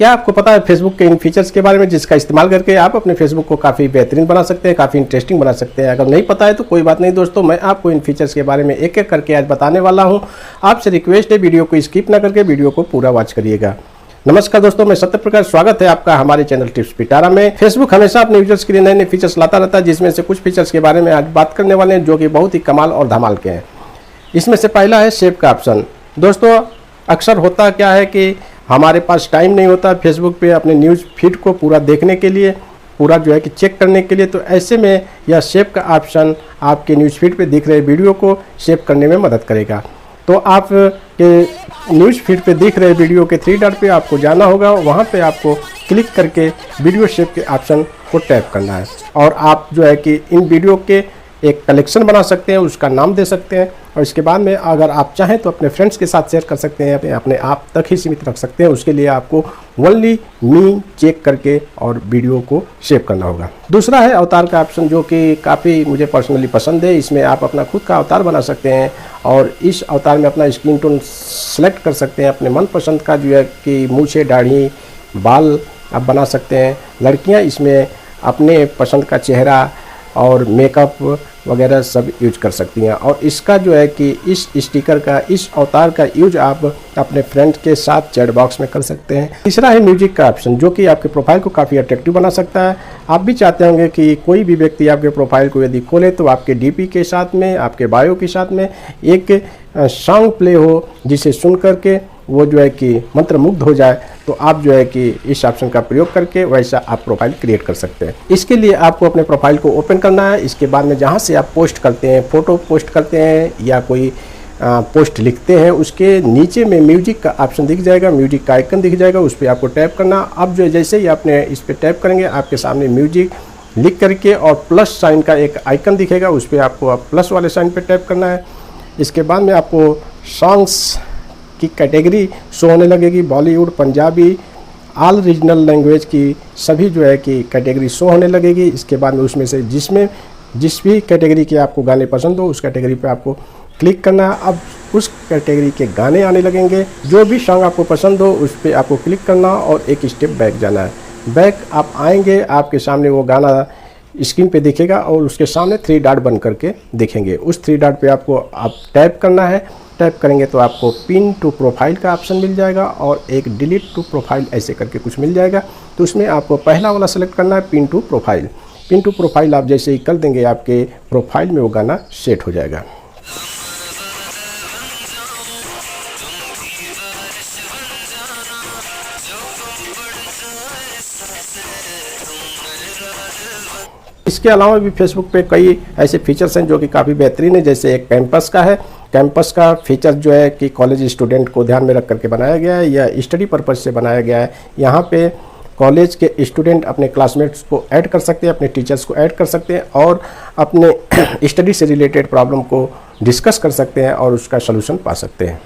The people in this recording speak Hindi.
क्या आपको पता है फेसबुक के इन फीचर्स के बारे में जिसका इस्तेमाल करके आप अपने फेसबुक को काफ़ी बेहतरीन बना सकते हैं, काफ़ी इंटरेस्टिंग बना सकते हैं। अगर नहीं पता है तो कोई बात नहीं दोस्तों, मैं आपको इन फीचर्स के बारे में एक एक करके आज बताने वाला हूं। आपसे रिक्वेस्ट है वीडियो को स्किप ना करके वीडियो को पूरा वॉच करिएगा। नमस्कार दोस्तों, मैं सत्यप्रकाश, स्वागत है आपका हमारे चैनल टिप्स पिटारा में। फेसबुक हमेशा अपने यूजर्स के लिए नए नए फीचर्स लाता रहता है, जिसमें से कुछ फीचर्स के बारे में आज बात करने वाले हैं जो कि बहुत ही कमाल और धमाल के हैं। इसमें से पहला है सेव का ऑप्शन। दोस्तों अक्सर होता क्या है कि हमारे पास टाइम नहीं होता फेसबुक पे अपने न्यूज़ फीड को पूरा देखने के लिए, पूरा जो है कि चेक करने के लिए। तो ऐसे में यह सेव का ऑप्शन आपके न्यूज़ फीड पे दिख रहे वीडियो को सेव करने में मदद करेगा। तो आप के न्यूज़ फीड पे दिख रहे वीडियो के 3 डॉट पे आपको जाना होगा, वहाँ पे आपको क्लिक करके वीडियो सेव के ऑप्शन को टैप करना है और आप जो है कि इन वीडियो के एक कलेक्शन बना सकते हैं, उसका नाम दे सकते हैं और इसके बाद में अगर आप चाहें तो अपने फ्रेंड्स के साथ शेयर कर सकते हैं, अपने आप तक ही सीमित रख सकते हैं। उसके लिए आपको ओनली मी चेक करके और वीडियो को सेव करना होगा। दूसरा है अवतार का ऑप्शन, जो कि काफ़ी मुझे पर्सनली पसंद है। इसमें आप अपना खुद का अवतार बना सकते हैं और इस अवतार में अपना स्किन टोन सेलेक्ट कर सकते हैं, अपने मनपसंद का जो है कि मूछें, दाढ़ी, बाल आप बना सकते हैं। लड़कियाँ इसमें अपने पसंद का चेहरा और मेकअप वगैरह सब यूज कर सकती हैं और इसका जो है कि इस स्टिकर का, इस अवतार का यूज आप अपने फ्रेंड के साथ चैट बॉक्स में कर सकते हैं। तीसरा है म्यूजिक का ऑप्शन, जो कि आपके प्रोफाइल को काफ़ी अट्रैक्टिव बना सकता है। आप भी चाहते होंगे कि कोई भी व्यक्ति आपके प्रोफाइल को यदि खोले तो आपके डीपी के साथ में, आपके बायो के साथ में एक सॉन्ग प्ले हो, जिसे सुन करके वो जो है कि मंत्रमुग्ध हो जाए। तो आप जो है कि इस ऑप्शन का प्रयोग करके वैसा आप प्रोफाइल क्रिएट कर सकते हैं। इसके लिए आपको अपने प्रोफाइल को ओपन करना है। इसके बाद में जहाँ से आप पोस्ट करते हैं, फ़ोटो पोस्ट करते हैं या कोई पोस्ट लिखते हैं, उसके नीचे में म्यूजिक का ऑप्शन दिख जाएगा, म्यूजिक का आइकन दिख जाएगा, उस पर आपको टैप करना। अब जो जैसे ही आपने इस पर टैप करेंगे आपके सामने म्यूजिक लिख करके और प्लस साइन का एक आइकन दिखेगा, उस पर आपको प्लस वाले साइन पर टैप करना है। इसके बाद में आपको सॉन्ग्स की कैटेगरी शो होने लगेगी, Bollywood, Punjabi, all regional language की सभी जो है कि कैटेगरी शो होने लगेगी। इसके बाद में उसमें से जिस भी कैटेगरी के आपको गाने पसंद हो उस कैटेगरी पे आपको क्लिक करना है। अब उस कैटेगरी के गाने आने लगेंगे, जो भी सॉन्ग आपको पसंद हो उस पर आपको क्लिक करना और एक स्टेप बैक जाना है। बैक आप आएंगे, आपके सामने वो गाना स्क्रीन पे दिखेगा और उसके सामने 3 डॉट बन करके दिखेंगे। उस 3 डॉट पे आपको टैप करना है। टैप करेंगे तो आपको पिन टू प्रोफाइल का ऑप्शन मिल जाएगा और एक डिलीट टू प्रोफाइल ऐसे करके कुछ मिल जाएगा। तो उसमें आपको पहला वाला सेलेक्ट करना है, pin to profile. Pin to profile आप जैसे ही कर देंगे आपके प्रोफाइल में वो गाना सेट हो जाएगा। इसके अलावा भी फेसबुक पे कई ऐसे फीचर्स हैं जो कि काफ़ी बेहतरीन है। जैसे एक कैंपस का है। कैंपस का फीचर जो है कि कॉलेज स्टूडेंट को ध्यान में रख करके बनाया गया है या स्टडी पर्पज़ से बनाया गया है। यहाँ पे कॉलेज के स्टूडेंट अपने क्लासमेट्स को ऐड कर सकते हैं, अपने टीचर्स को ऐड कर सकते हैं और अपने स्टडी से रिलेटेड प्रॉब्लम को डिस्कस कर सकते हैं और उसका सलूशन पा सकते हैं।